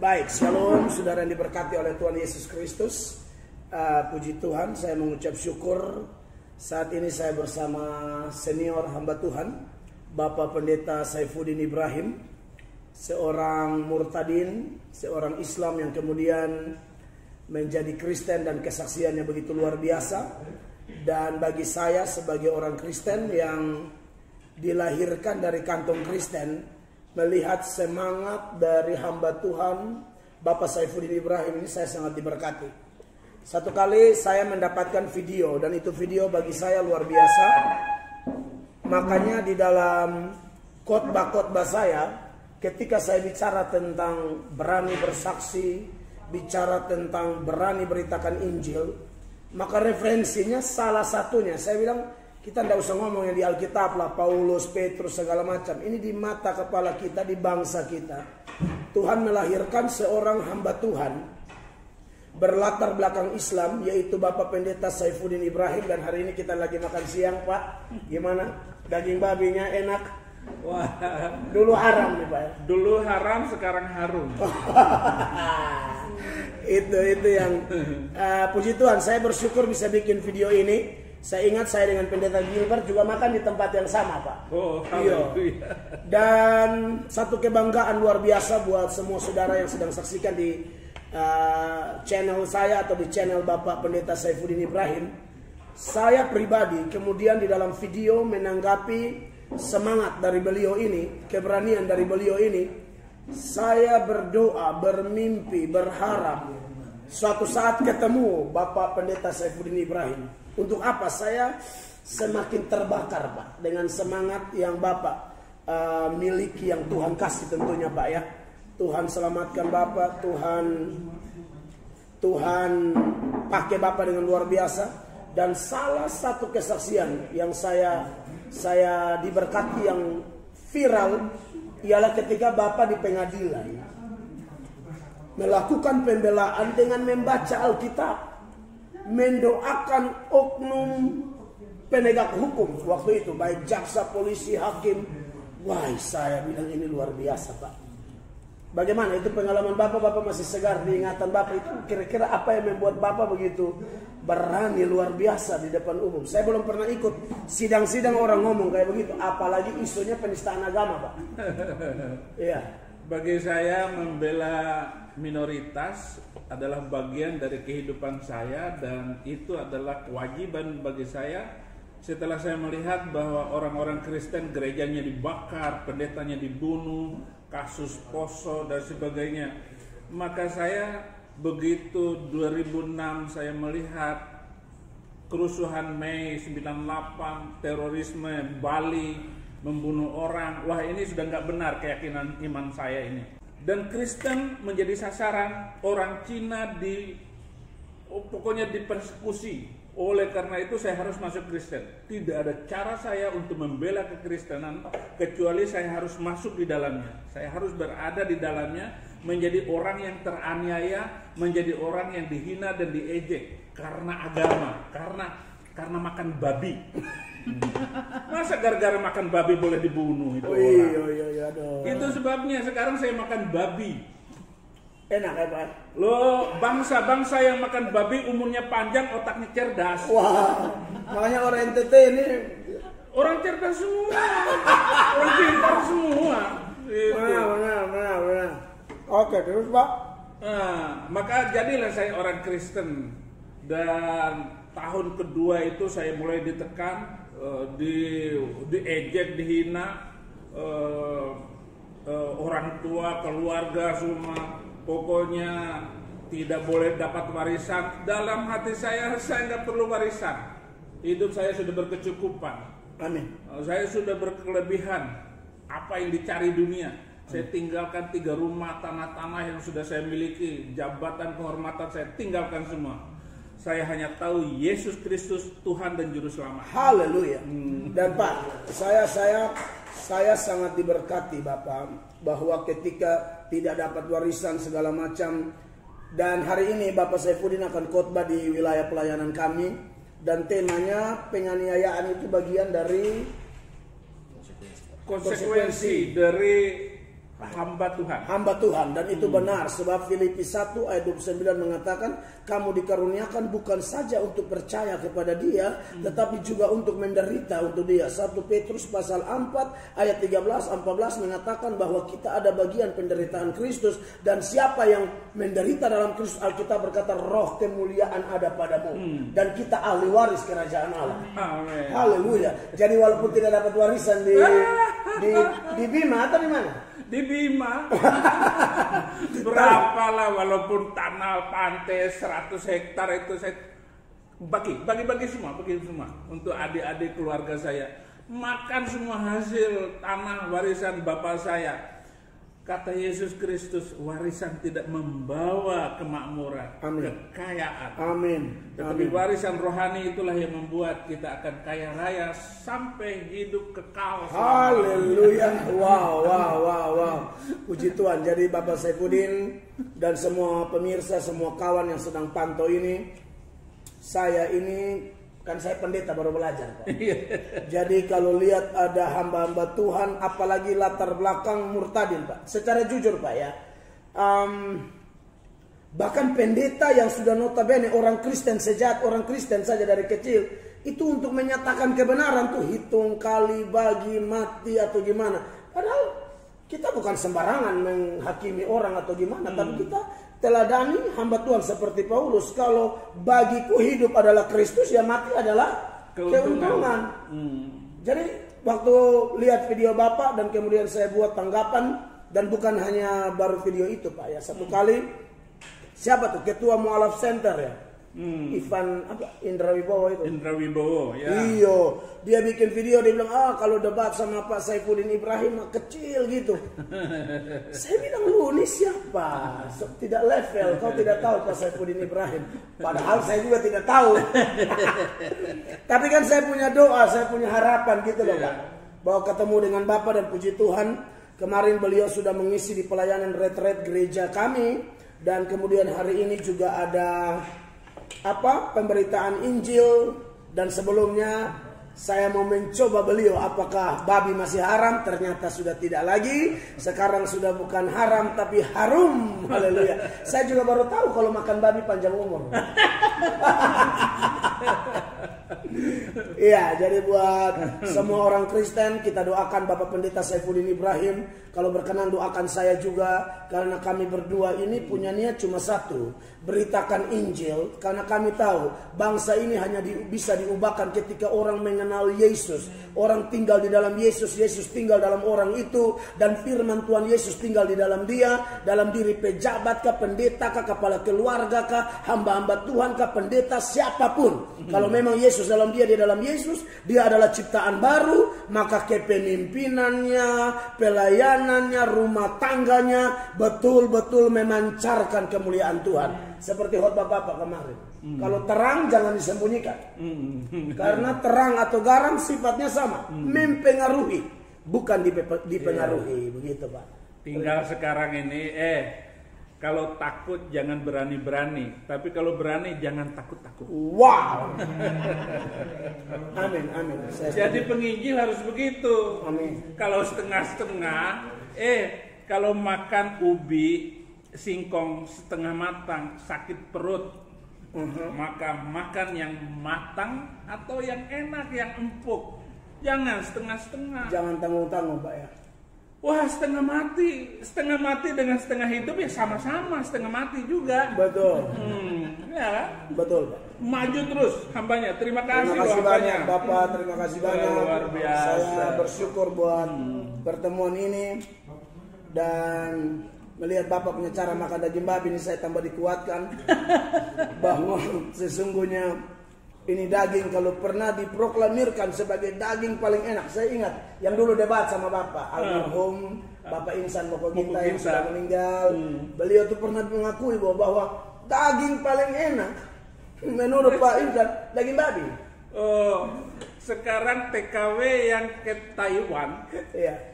Baik, shalom saudara yang diberkati oleh Tuhan Yesus Kristus. Puji Tuhan, saya mengucap syukur. Saat ini saya bersama senior hamba Tuhan, Bapak Pendeta Saifuddin Ibrahim, seorang murtadin, seorang Islam yang kemudian menjadi Kristen dan kesaksiannya begitu luar biasa. Dan bagi saya sebagai orang Kristen yang dilahirkan dari kantong Kristen, melihat semangat dari hamba Tuhan Bapak Saifuddin Ibrahim ini, saya sangat diberkati. Satu kali saya mendapatkan video, dan itu video bagi saya luar biasa. Makanya di dalam khotbah-khotbah saya, ketika saya bicara tentang berani bersaksi, bicara tentang berani beritakan Injil, maka referensinya salah satunya saya bilang, kita tidak usah ngomong yang di Alkitab lah, Paulus, Petrus, segala macam. Ini di mata kepala kita, di bangsa kita. Tuhan melahirkan seorang hamba Tuhan berlatar belakang Islam, yaitu Bapak Pendeta Saifuddin Ibrahim. Dan hari ini kita lagi makan siang, Pak. Gimana? Daging babinya enak? Wah, dulu haram nih, Pak. Dulu haram, sekarang harum. itu yang puji Tuhan, saya bersyukur bisa bikin video ini. Saya ingat saya dengan Pendeta Gilbert juga makan di tempat yang sama, Pak. Oh, iya. Dan satu kebanggaan luar biasa buat semua saudara yang sedang saksikan di channel saya atau di channel Bapak Pendeta Saifuddin Ibrahim. Saya pribadi kemudian di dalam video menanggapi semangat dari beliau ini, keberanian dari beliau ini. Saya berdoa, bermimpi, berharap suatu saat ketemu Bapak Pendeta Saifuddin Ibrahim. Untuk apa? Saya semakin terbakar, Pak, dengan semangat yang Bapak miliki, yang Tuhan kasih tentunya, Pak, ya. Tuhan selamatkan Bapak, Tuhan pakai Bapak dengan luar biasa. Dan salah satu kesaksian yang saya diberkati yang viral ialah ketika Bapak di pengadilan melakukan pembelaan dengan membaca Alkitab, mendoakan oknum penegak hukum waktu itu, baik jaksa, polisi, hakim. Wah, saya bilang ini luar biasa, Pak. Bagaimana itu pengalaman Bapak? Bapak masih segar di ingatan Bapak. Itu kira-kira apa yang membuat Bapak begitu berani luar biasa di depan umum? Saya belum pernah ikut sidang-sidang orang ngomong kayak begitu, apalagi isunya penistaan agama, Pak. Iya. Bagi saya membela minoritas adalah bagian dari kehidupan saya, dan itu adalah kewajiban bagi saya. Setelah saya melihat bahwa orang-orang Kristen gerejanya dibakar, pendetanya dibunuh, kasus Poso dan sebagainya, maka saya begitu 2006 saya melihat kerusuhan Mei 98, terorisme Bali, membunuh orang. Wah, ini sudah nggak benar keyakinan iman saya ini. Dan Kristen menjadi sasaran, orang Cina pokoknya dipersekusi. Oleh karena itu saya harus masuk Kristen. Tidak ada cara saya untuk membela kekristenan kecuali saya harus masuk di dalamnya. Saya harus berada di dalamnya, menjadi orang yang teraniaya, menjadi orang yang dihina dan diejek karena agama, karena makan babi. Masa gara-gara makan babi boleh dibunuh itu orang? Iya, aduh. Itu sebabnya sekarang saya makan babi. Enak ya, Pak? Loh, bangsa-bangsa yang makan babi umurnya panjang, otaknya cerdas. Wah, makanya orang NTT ini orang cerdas semua, orang pintar semua. Benar. Oke, terus, Pak? Nah, maka jadilah saya orang Kristen. Dan tahun kedua itu saya mulai ditekan, diejek, dihina, orang tua, keluarga semua. Pokoknya tidak boleh dapat warisan. Dalam hati saya nggak perlu warisan. Hidup saya sudah berkecukupan. Amin. Saya sudah berkelebihan. Apa yang dicari dunia? Saya tinggalkan 3 rumah, tanah-tanah yang sudah saya miliki, jabatan, kehormatan saya tinggalkan semua. Saya hanya tahu Yesus Kristus Tuhan dan Juru Selamat. Haleluya. Dan Pak, saya sangat diberkati, Bapak, bahwa ketika tidak dapat warisan segala macam, dan hari ini Bapak Saifuddin akan khotbah di wilayah pelayanan kami, dan temanya penganiayaan itu bagian dari konsekuensi dari hamba Tuhan. Hamba Tuhan, dan itu benar, sebab Filipi 1 ayat 29 mengatakan kamu dikaruniakan bukan saja untuk percaya kepada Dia, tetapi juga untuk menderita untuk Dia. 1 Petrus pasal 4 ayat 13-14 mengatakan bahwa kita ada bagian penderitaan Kristus, dan siapa yang menderita dalam Kristus, Alkitab berkata roh kemuliaan ada padamu, dan kita ahli waris kerajaan Allah. Amin. Haleluya. Jadi walaupun tidak dapat warisan di Bima atau di mana? Di Bima. Berapalah, walaupun tanah pantai 100 hektar itu saya bagi semua untuk adik-adik keluarga saya. Makan semua hasil tanah warisan bapak saya. Kata Yesus Kristus, warisan tidak membawa kemakmuran, kekayaan. Amin. Tetapi warisan rohani itulah yang membuat kita akan kaya raya sampai hidup kekal. Haleluya. Wow. Puji Tuhan. Jadi Bapak Saifuddin dan semua pemirsa, semua kawan yang sedang pantau ini, saya ini kan saya pendeta baru belajar, Pak. Jadi kalau lihat ada hamba-hamba Tuhan, apalagi latar belakang murtadin, Pak. Secara jujur, Pak ya, bahkan pendeta yang sudah notabene orang Kristen sejak orang Kristen saja dari kecil, itu untuk menyatakan kebenaran tuh hitung kali bagi mati atau gimana. Padahal kita bukan sembarangan menghakimi orang atau gimana, tapi kita teladani hamba Tuhan seperti Paulus. Kalau bagiku hidup adalah Kristus, ya mati adalah keuntungan. Jadi waktu lihat video Bapak dan kemudian saya buat tanggapan, dan bukan hanya baru video itu, Pak ya. Satu kali siapa tuh ketua Mu'alaf Center ya? Ivan Indra Wibowo itu. Indra Wibowo ya. Iyo, dia bikin video, dia bilang kalau debat sama Pak Saifuddin Ibrahim kecil gitu. Saya bilang lu ini siapa? Tidak level, kau tidak tahu Pak Saifuddin Ibrahim. Padahal saya juga tidak tahu. Tapi kan saya punya doa, saya punya harapan gitu loh, Pak. Bahwa ketemu dengan Bapak, dan puji Tuhan kemarin beliau sudah mengisi di pelayanan retret gereja kami, dan kemudian hari ini juga ada pemberitaan Injil, dan sebelumnya saya mau mencoba beliau apakah babi masih haram. Ternyata sudah tidak lagi, sekarang sudah bukan haram tapi harum. Haleluya. Saya juga baru tahu kalau makan babi panjang umur. Iya, jadi buat semua orang Kristen, kita doakan Bapak Pendeta Saifuddin Ibrahim. Kalau berkenan doakan saya juga, karena kami berdua ini punya niat cuma satu, beritakan Injil. Karena kami tahu bangsa ini hanya bisa diubahkan ketika orang mengenal Yesus. Orang tinggal di dalam Yesus, Yesus tinggal dalam orang itu, dan firman Tuhan Yesus tinggal di dalam dia, dalam diri pejabat kah, pendeta kah, kepala keluarga kah, hamba-hamba Tuhan kah, pendeta, siapapun. Kalau memang Yesus dalam dia dalam Yesus, dia adalah ciptaan baru, maka kepemimpinannya, pelayanannya, rumah tangganya betul-betul memancarkan kemuliaan Tuhan. Seperti khotbah Bapak kemarin. Kalau terang jangan disembunyikan. Karena terang atau garam sifatnya sama, mempengaruhi, bukan dipengaruhi. Begitu, Pak. Tinggal sekarang ini kalau takut jangan berani-berani, tapi kalau berani jangan takut-takut. Wow. Amin. Jadi penginjil harus begitu. Amin. Kalau setengah-setengah, kalau makan ubi singkong setengah matang sakit perut, maka makan yang matang atau yang enak, yang empuk. Jangan setengah-setengah. Jangan tanggung-tanggung, Pak ya. Wah, setengah mati dengan setengah hidup ya sama-sama, setengah mati juga. Betul. Ya. Betul, Pak. Maju terus hambanya. Terima kasih banyak, Bapak. Terima kasih banyak. Luar biasa. Saya bersyukur buat pertemuan ini, dan melihat Bapak punya cara makan daging babi ini, saya tambah dikuatkan bahwa sesungguhnya ini daging kalau pernah diproklamirkan sebagai daging paling enak. Saya ingat yang dulu debat sama Bapak almarhum Bapak Insan Moko Ginta yang sudah meninggal. Beliau tuh pernah mengakui bahwa daging paling enak menurut Pak Insan daging babi. Sekarang TKW yang ke Taiwan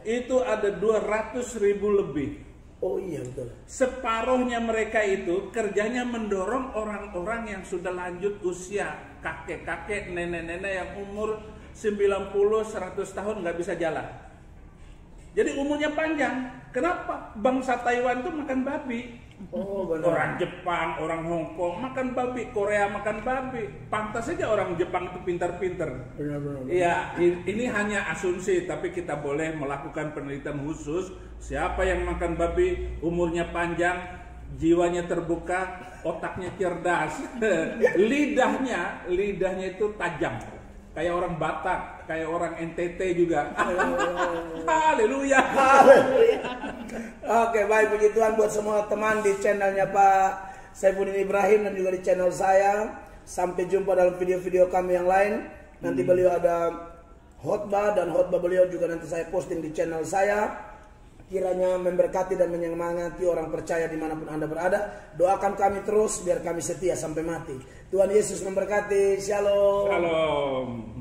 itu ada 200.000 lebih. Oh iya, betul. Separuhnya mereka itu kerjanya mendorong orang-orang yang sudah lanjut usia, kakek-kakek, nenek-nenek yang umur 90-100 tahun nggak bisa jalan. Jadi umurnya panjang. Kenapa? Bangsa Taiwan itu makan babi. Oh, benar. Orang Jepang, orang Hong Kong makan babi, Korea makan babi. Pantas saja orang Jepang itu pintar-pintar. Benar. Ya, ini hanya asumsi, tapi kita boleh melakukan penelitian khusus. Siapa yang makan babi, umurnya panjang, jiwanya terbuka, otaknya cerdas, lidahnya itu tajam, kayak orang Batak, kayak orang NTT juga. Haleluya. Oke, baik, puji Tuhan buat semua teman di channelnya Pak Saifuddin Ibrahim dan juga di channel saya. Sampai jumpa dalam video-video kami yang lain. Nanti beliau ada khotbah, dan khotbah beliau juga nanti saya posting di channel saya. Kiranya memberkati dan menyemangati orang percaya dimanapun Anda berada. Doakan kami terus biar kami setia sampai mati. Tuhan Yesus memberkati. Shalom. Shalom.